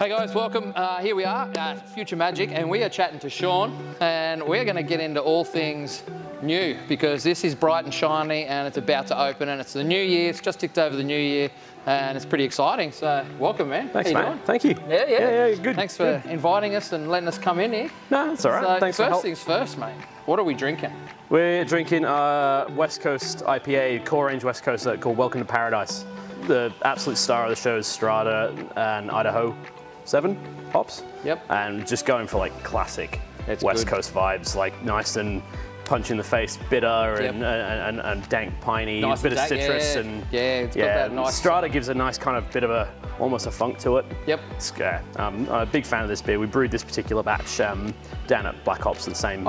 Hey guys, welcome. Here we are, Future Magic, and we are chatting to Sean, and we're going to get into all things new because this is bright and shiny and it's about to open, and it's the new year. It's just ticked over the new year and it's pretty exciting. So welcome, man. Thanks, man. Thank you. Yeah, good. Thanks for inviting us and letting us come in here. No, it's all right. So Thanks for first things first, mate. What are we drinking? We're drinking West Coast IPA, core range West Coast, called Welcome to Paradise. The absolute star of the show is Strata and Idaho 7 hops. Yep. And just going for like classic West Coast vibes, like nice and punch in the face, bitter and dank piney, Nice a bit of dank, citrus it's got that nice. Strata gives a nice kind of bit of almost a funk to it. Yep. I'm a big fan of this beer. We brewed this particular batch down at Black Hops the same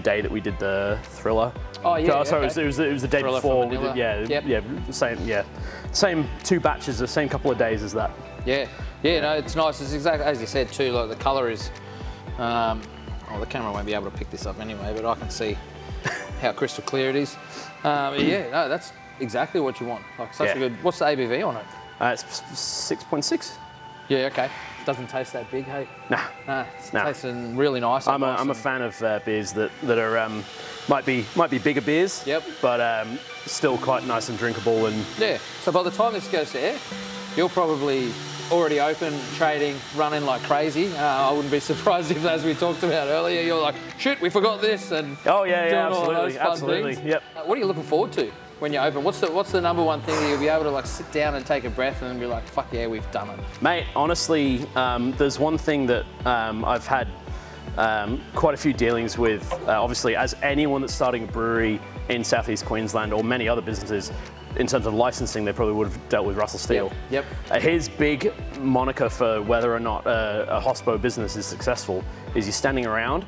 day that we did the Thriller. Oh yeah. So it was the day Thriller before. from Manila. Same 2 batches, the same couple of days as that. Yeah, no, it's nice. It's exactly as you said too. Like the colour is. The camera won't be able to pick this up anyway, but I can see how crystal clear it is. That's exactly what you want. Like such a good. What's the ABV on it? It's 6.6. Yeah, okay. Doesn't taste that big, hey? Nah. It's tasting really nice. I'm a fan of beers that are might be bigger beers. Yep. But still quite nice and drinkable and. Yeah. So by the time this goes to air, you're probably already open, trading, running like crazy. I wouldn't be surprised if, as we talked about earlier, you're like, shit, we forgot this, and absolutely. Yep. What are you looking forward to when you open? What's the number one thing that you'll be able to like sit down and take a breath and be like, fuck yeah, we've done it? Mate, honestly, there's one thing that I've had quite a few dealings with, obviously, as anyone that's starting a brewery in Southeast Queensland or many other businesses. In terms of licensing, they probably would have dealt with Russell Steele. Yep. His big moniker for whether or not a hospo business is successful is you're standing around,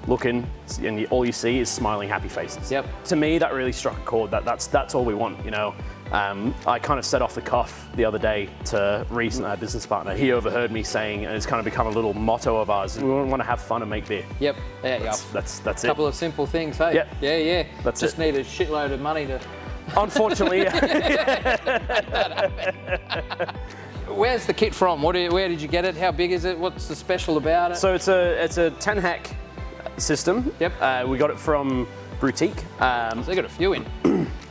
looking, and all you see is smiling, happy faces. Yep. To me, that really struck a chord. That's all we want, you know. I kind of set off the cuff the other day to Reese, our business partner. He overheard me saying, and it's kind of become a little motto of ours, we want to have fun and make beer. Yep. That's it. A couple of simple things, hey? Yep. Yeah. That's just need a shitload of money to. Unfortunately. Where's the kit from? Where did you get it? How big is it? What's the special about it? So it's a 10 hec system. Yep. We got it from Boutique. So they got a few in.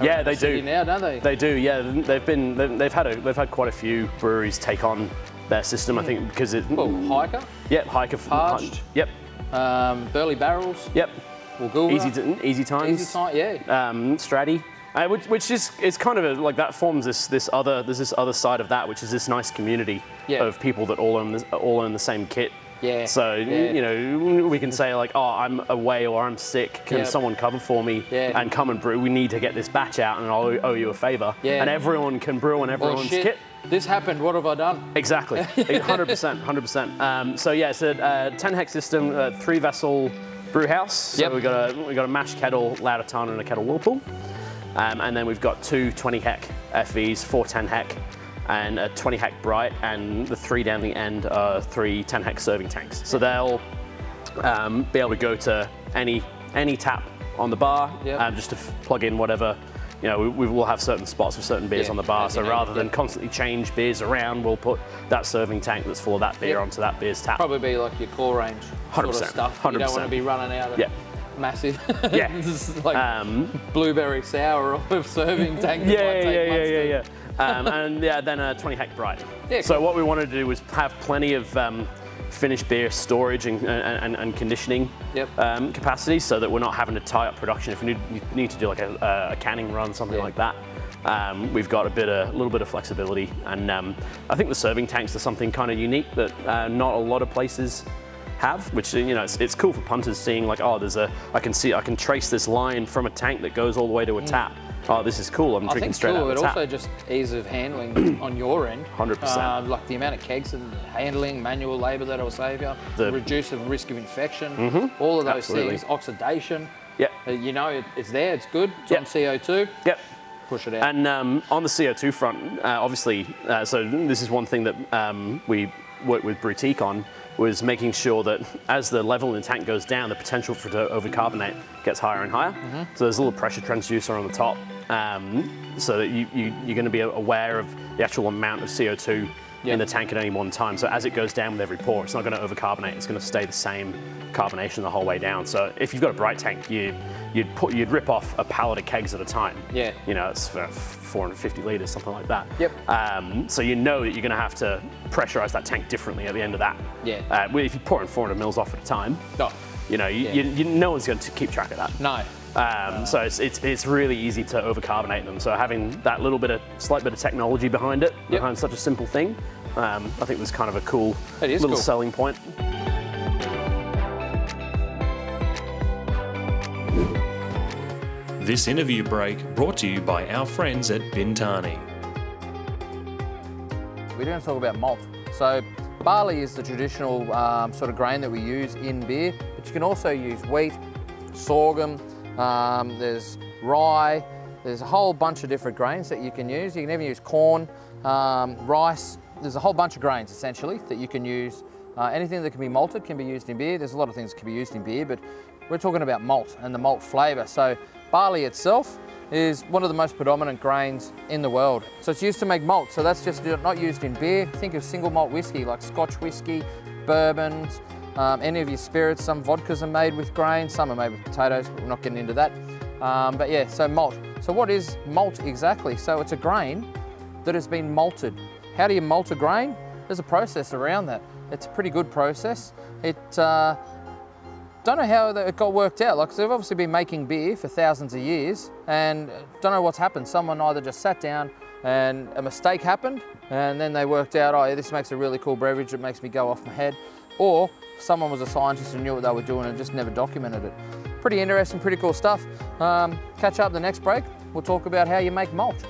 Yeah, they do. Now, don't they? They do. Yeah, they've had quite a few breweries take on their system. I think because it. Well, Hiker. Yep, Hiker. Parched. Yep. Burley Barrels. Yep. Woolgoolra. Easy times. Easy time. Yeah. Stratty. Which is kind of like that forms this other side of that, which is this nice community of people that all own the same kit. Yeah. So you know, we can say like, oh, I'm away or I'm sick. Can someone cover for me and come and brew? We need to get this batch out, and I'll owe you a favor. Yeah. And everyone can brew on everyone's kit. This happened. What have I done? Exactly. 100%. So yeah, it's a 10 hec system, 3-vessel brew house. So we got a mash kettle, lauter ton, and a kettle whirlpool. And then we've got 2 20 hec FVs, 4 10 hec, and a 20 hec bright, and the 3 down the end are 3 10 hec serving tanks. So they'll be able to go to any tap on the bar, just to plug in whatever. You know, we will have certain spots for certain beers on the bar, so rather than constantly change beers around, we'll put that serving tank that's full of that beer onto that beer's tap. Probably be like your core range sort of stuff. 100%. You don't want to be running out of massive. This is like blueberry sour of serving tank. And then a 20 hec bright. Yeah, so what we wanted to do was have plenty of finished beer storage and conditioning capacity, so that we're not having to tie up production. If we need to do like a canning run, something like that, we've got a little bit of flexibility. And I think the serving tanks are something kind of unique that not a lot of places have, which, you know, it's cool for punters seeing like, oh, I can trace this line from a tank that goes all the way to a tap. Oh, this is cool. I'm drinking straight out of the tap. But also just ease of handling on your end. 100%. Like the amount of kegs and handling, manual labour that will save you, the reduce the risk of infection, all of those things, oxidation. Yep. You know, it's there, it's good, it's on CO2. Yep. Push it out. And on the CO2 front, obviously, so this is one thing that we worked with Boutique on, was making sure that as the level in the tank goes down, the potential for it to overcarbonate gets higher and higher. So there's a little pressure transducer on the top, so that you're going to be aware of the actual amount of CO2 in the tank at any one time. So as it goes down with every pour, it's not going to overcarbonate. It's going to stay the same carbonation the whole way down. So if you've got a bright tank, you'd rip off a pallet of kegs at a time. Yeah. You know, it's for 450 litres, something like that. Yep. So you know that you're going to have to pressurize that tank differently at the end of that. Yeah. If you're pouring 400 mils off at a time, you know, no one's going to keep track of that. No. So it's really easy to overcarbonate them. So having that slight bit of technology behind it, behind such a simple thing, I think was kind of a cool little selling point. This interview break brought to you by our friends at Bintani. We're going to talk about malt. So barley is the traditional sort of grain that we use in beer, but you can also use wheat, sorghum, there's rye, there's a whole bunch of different grains that you can use. You can even use corn, rice. There's a whole bunch of grains essentially that you can use. Anything that can be malted can be used in beer. There's a lot of things that can be used in beer, but we're talking about malt and the malt flavour. So barley itself is one of the most predominant grains in the world. So it's used to make malt. So that's just not used in beer. Think of single malt whiskey like Scotch whiskey, bourbons, any of your spirits. Some vodkas are made with grain, some are made with potatoes, but we're not getting into that. But yeah, so malt. So what is malt exactly? So it's a grain that has been malted. How do you malt a grain? There's a process around that. It's a pretty good process. Don't know how it got worked out. Like, they've obviously been making beer for thousands of years, and don't know what's happened. Someone either just sat down and a mistake happened, and then they worked out, oh, yeah, this makes a really cool beverage that makes me go off my head, or someone was a scientist and knew what they were doing and just never documented it. Pretty interesting, pretty cool stuff. Catch up the next break. We'll talk about how you make malt.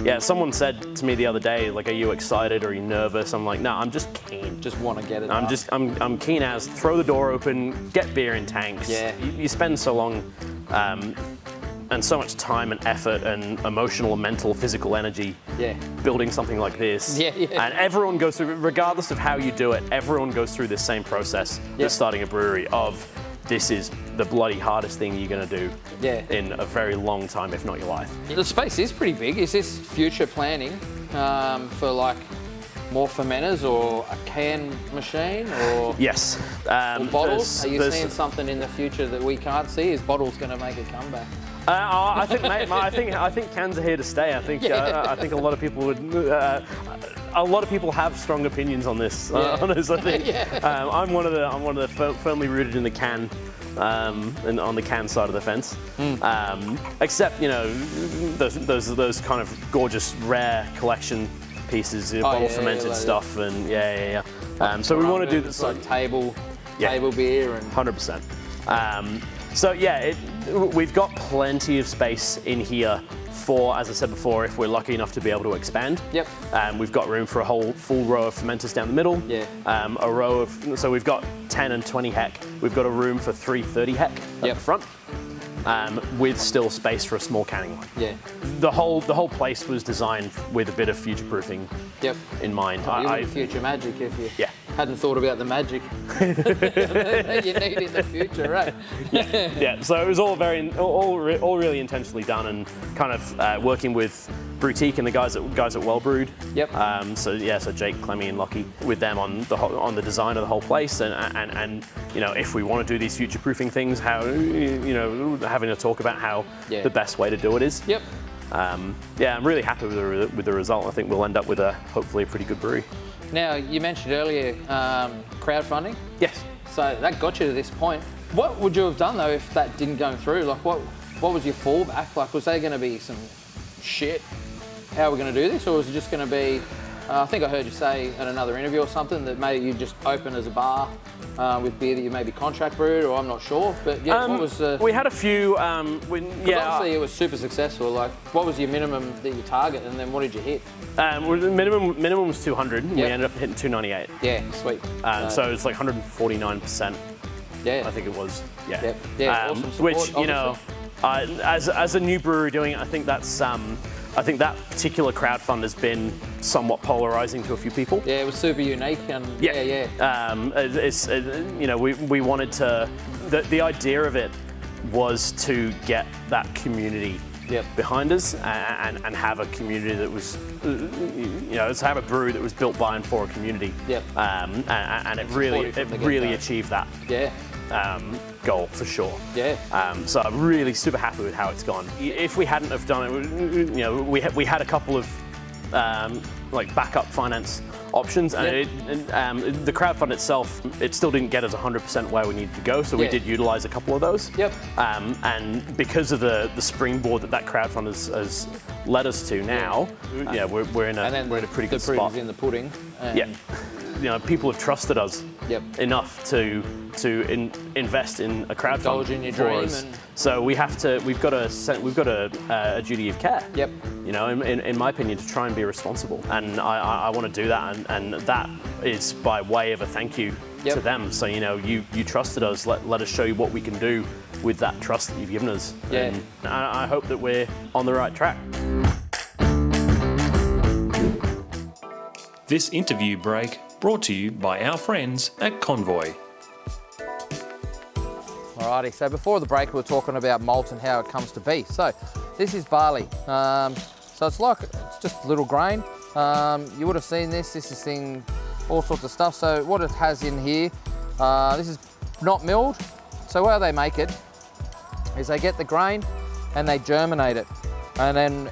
Yeah, someone said to me the other day, like, are you excited or are you nervous? I'm like, no, I'm just keen. Just want to get it I'm keen as throw the door open, get beer in tanks. Yeah. You spend so long and so much time and effort and emotional and mental, physical energy building something like this. And everyone goes through, regardless of how you do it, everyone goes through this same process of starting a brewery of, this is the bloody hardest thing you're going to do in a very long time, if not your life. The space is pretty big. Is this future planning for like more fermenters or a can machine or yes, or bottles? Are you seeing something in the future that we can't see? Is bottles going to make a comeback? I think, mate, I think cans are here to stay. I think I think a lot of people would. A lot of people have strong opinions on this. On this, I think. I'm one of the firmly rooted in the can, and on the can side of the fence. Except, you know, those kind of gorgeous rare collection pieces, bottle fermented stuff, and so we want to do this like table beer and 100%. So yeah, we've got plenty of space in here for, as I said before, if we're lucky enough to be able to expand. We've got room for a whole full row of fermenters down the middle. A row of, so we've got 10 and 20 hec. We've got a room for 3 30 hec at the front, with still space for a small canning line. The whole place was designed with a bit of future-proofing in mind. Future magic if you hadn't thought about the magic you need in the future, right? So it was all really intentionally done, and kind of working with Boutique and the guys at Well Brewed. So Jake, Clemmy, and Lockie, with them on the design of the whole place, and you know, if we want to do these future-proofing things, how, you know, having a talk about how the best way to do it is. I'm really happy with the result. I think we'll end up with hopefully a pretty good brewery. Now, you mentioned earlier crowdfunding. Yes. So that got you to this point. What would you have done though if that didn't go through? Like, what was your fallback? Like, was there going to be some shit? How are we going to do this, or was it just going to be? I think I heard you say in another interview or something that maybe you just open as a bar with beer that you maybe contract brewed, or I'm not sure. But yeah, what was the... We had a few. Obviously, it was super successful. Like, what was your minimum that you target, and then what did you hit? Minimum was 200. And we ended up hitting 298. Yeah, sweet. So it's like 149%. Yeah, I think it was. Awesome support, which, you know, as a new brewery doing it, I think that's. I think that particular crowdfund has been somewhat polarizing to a few people. Yeah, it was super unique, and it's you know, we wanted to the idea of it was to get that community behind us and have a community that was, to have a brewery that was built by and for a community. And it really achieved that. Goal for sure. So I'm really super happy with how it's gone. If we hadn't have done it, we had a couple of like backup finance options, and the crowdfund itself, it still didn't get us 100% where we needed to go, so we did utilize a couple of those. And because of the springboard that crowdfund has led us to now, we're in a pretty good spot. The proof is in the pudding. People have trusted us enough to invest in a crowdfund in your for dream. us. So we've got a duty of care. In my opinion, to try and be responsible, and I want to do that, and that is by way of a thank you to them. So you trusted us. Let us show you what we can do with that trust that you've given us. And I hope that we're on the right track. This interview break brought to you by our friends at Convoy. Alrighty, so before the break we were talking about malt and how it comes to be. So this is barley. So it's just a little grain. You would have seen this is seeing all sorts of stuff. So what it has in here, this is not milled. So how they make it is they get the grain and they germinate it. And then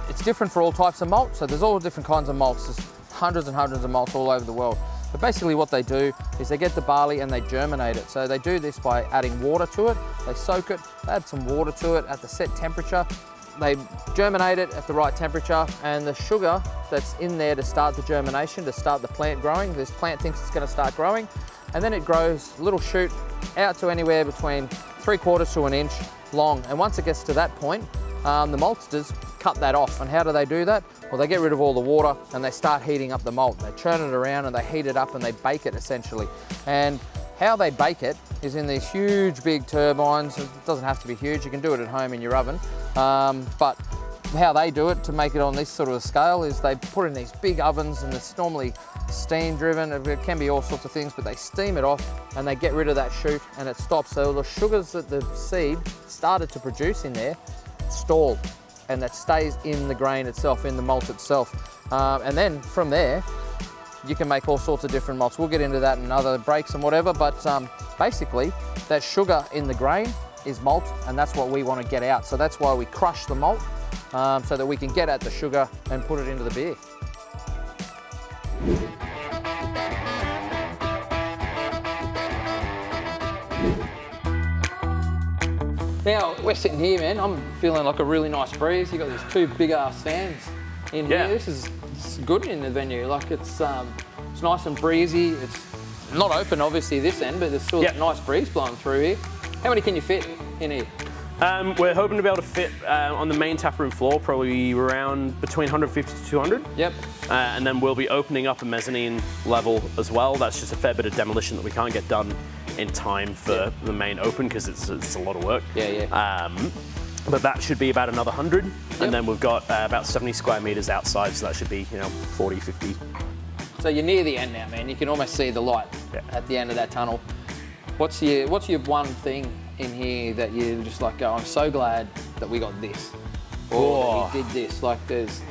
it's different for all types of malt. So there's all different kinds of malts. There's hundreds and hundreds of malts all over the world. But basically what they do is they get the barley and they germinate it. So they do this by adding water to it. They soak it, they add some water to it at the set temperature. They germinate it at the right temperature, and the sugar that's in there to start the germination, to start the plant growing, this plant thinks it's going to start growing, and then it grows a little shoot out to anywhere between 3/4 to an inch long. And once it gets to that point, the maltsters cut that off. And how do they do that? Well, they get rid of all the water and they start heating up the malt. They churn it around and they heat it up and they bake it essentially. And how they bake it is in these huge big turbines. It doesn't have to be huge, you can do it at home in your oven. But how they do it to make it on this sort of a scale is they put it in these big ovens, and it's normally steam driven. It can be all sorts of things, but they steam it off and they get rid of that shoot and it stops. So the sugars that the seed started to produce in there stall, and that stays in the grain itself, in the malt itself. And then from there, you can make all sorts of different malts. We'll get into that in other breaks and whatever, but basically that sugar in the grain is malt, and that's what we want to get out. So that's why we crush the malt, so that we can get at the sugar and put it into the beer. Now, we're sitting here, man. I'm feeling like a really nice breeze. You've got these two big ass fans in here. This is good in the venue. Like it's nice and breezy. It's not open, obviously, this end, but there's still a nice breeze blowing through here. How many can you fit in here? We're hoping to be able to fit on the main taproom floor, probably around between 150 to 200. And then we'll be opening up a mezzanine level as well. That's just a fair bit of demolition that we can't get done in time for the main open, because it's a lot of work. But that should be about another 100. And then we've got about 70 square meters outside, so that should be 40, 50. So you're near the end now, man. You can almost see the light at the end of that tunnel. What's your one thing in here that you just like go, I'm so glad that we got this, or that we did this? Like there's,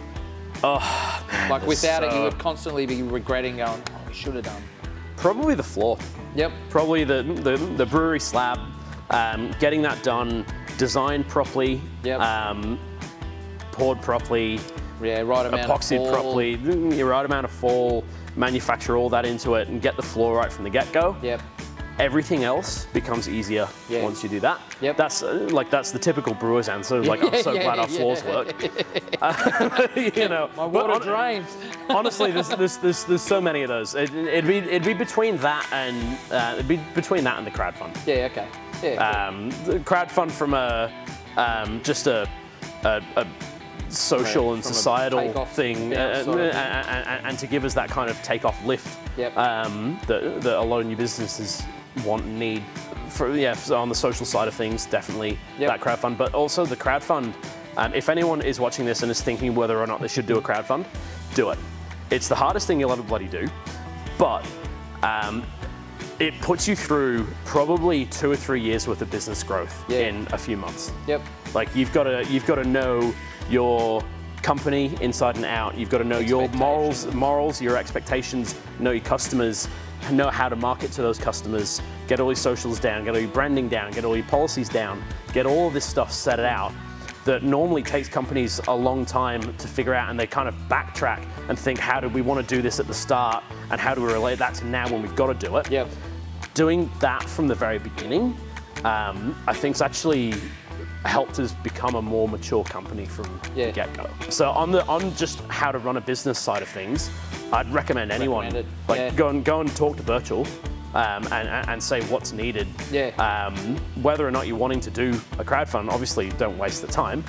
like without it, you would constantly be regretting going, oh, we should have done. Probably the floor. Probably the brewery slab, getting that done, designed properly, poured properly, right amount epoxied of fall. properly, the right amount of fall, manufacture all that into it, and get the floor right from the get-go. Everything else becomes easier once you do that. That's that's the typical brewer's answer. Like, I'm so glad our floors work. My water drains. Honestly, there's so many of those. It'd be between that and the crowdfund. The crowdfund from just a social and societal thing, and to give us that kind of takeoff lift that a lot of new businesses want and need. So on the social side of things, definitely that crowdfund, but also the crowdfund. If anyone is watching this and is thinking whether or not they should do a crowdfund, do it. It's the hardest thing you'll ever bloody do, but it puts you through probably 2 or 3 years worth of business growth Yeah. in a few months. Yep. Like you've got to know your company inside and out. You've got to know your morals, your expectations, know your customers, know how to market to those customers, get all your socials down, get all your branding down, get all your policies down, get all of this stuff set out that normally takes companies a long time to figure out, and they kind of backtrack and think, how did we want to do this at the start and how do we relate that to now when we've got to do it? Yep. Doing that from the very beginning, I think's actually helped us become a more mature company from the get-go. So on just how to run a business side of things, I'd recommend anyone go and talk to Virtual and say what's needed. Yeah. Whether or not you're wanting to do a crowdfund, obviously don't waste the time.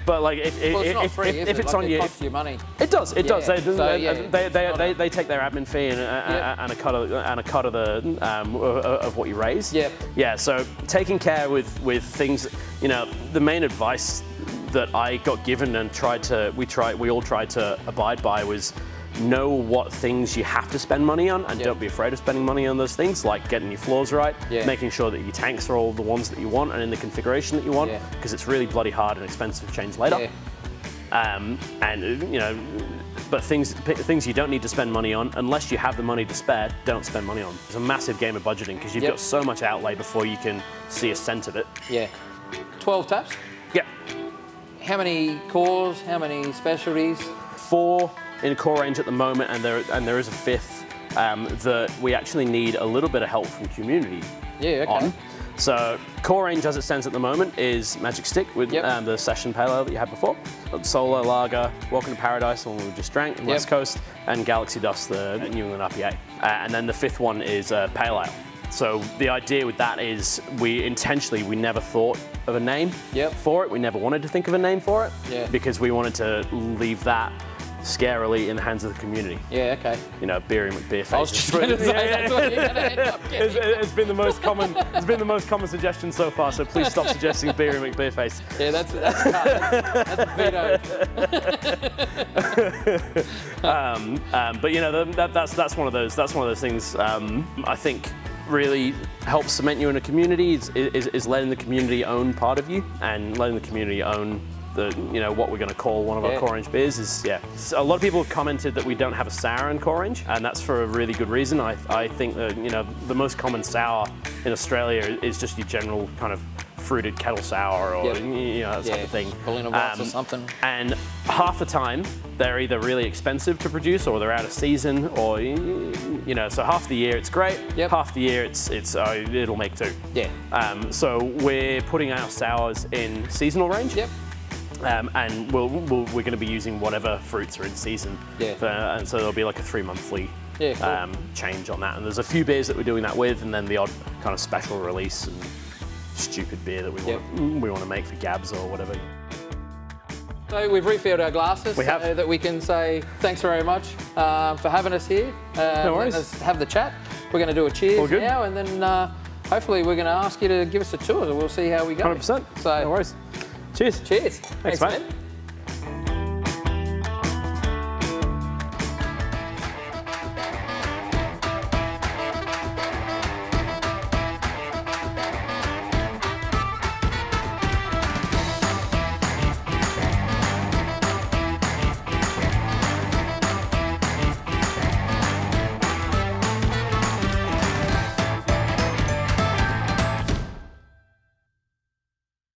But like if it's not free, if it's on you, it costs you money. It does. It does. They take their admin fee and a cut of the of what you raise. Yep. Yeah. So taking care with things, you know, the main advice that I got given and we all tried to abide by was know what things you have to spend money on, and don't be afraid of spending money on those things, like getting your floors right, making sure that your tanks are all the ones that you want and in the configuration that you want, because it's really bloody hard and expensive to change later. And you know, but things you don't need to spend money on, unless you have the money to spare, don't spend money on. It's a massive game of budgeting because you've got so much outlay before you can see a cent of it. Yeah. 12 taps? Yeah. How many cores? How many specialties? 4 in core range at the moment, and there is a 5th that we actually need a little bit of help from community on. So core range as it stands at the moment is Magic Stick with the Session Pale Ale that you had before, Solar Lager, Welcome to Paradise, the one we just drank, West Coast, and Galaxy Dust, the New England IPA. And then the 5th one is Pale Ale. So the idea with that is we never thought of a name for it. We never wanted to think of a name for it because we wanted to leave that scarily in the hands of the community. Yeah, okay. You know, Beery McBeerface. I was just going to say that's what you're going to end up getting. It's been the most common. It's been the most common suggestion so far. So please stop suggesting Beery McBeerface. Yeah, that's vetoed. But you know, that's one of those things. I think really helps cement you in a community is letting the community own part of you and letting the community own what we're going to call one of our core range beers is So a lot of people have commented that we don't have a sour in core range, and that's for a really good reason. I think that the most common sour in Australia is just your general kind of fruited kettle sour or that type of thing. Pulling a box or something. And half the time they're either really expensive to produce or they're out of season, or so half the year it's great. Half the year it'll make 2. So we're putting our sours in seasonal range. And we're going to be using whatever fruits are in season. And so there'll be like a 3-monthly change on that. And there's a few beers that we're doing that with, and then the odd kind of special release and stupid beer that we want to make for Gabs or whatever. So we've refilled our glasses so that we can say thanks very much for having us here. No worries. Let's have the chat. We're going to do a cheers now, and then hopefully we're going to ask you to give us a tour, and we'll see how we go. 100%. So no worries. Cheers. Cheers. Thanks mate.